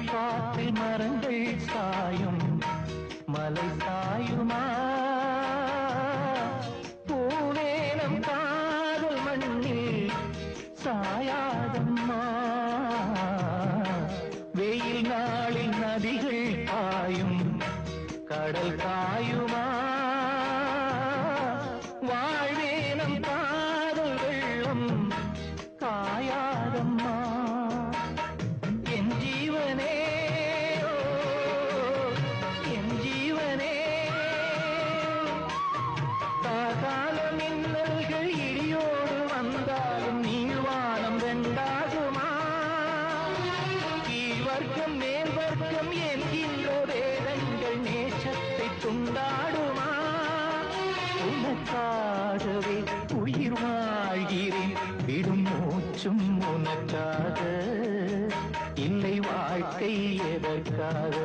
காற்றில் மரங்கள் சாயும் மலை சாயுமா பூவேலம் காதல் மண்ணில் சாயாதம்மா வெயில் நாளில் நதிகள் காயும் கடல் காயுமா வாழ்வேனம் காதல் வெள்ளம் காயாதம்மா என் ஜீவனே என் ஜீவனே காகால மின்னல்கள் இடியோடு வந்தாலும் நீள்வானம் வெண்டாகுமா கீழ் வர்க்கம் மேல் வர்க்கம் என்கின்ற வேதங்கள் நேசத்தை துண்டாடுமா உனக்காகவே உயிர் வாழ்கிறேன் விடும் மூச்சும் உனக்காக இல்லை வாழ்க்கை எதற்காக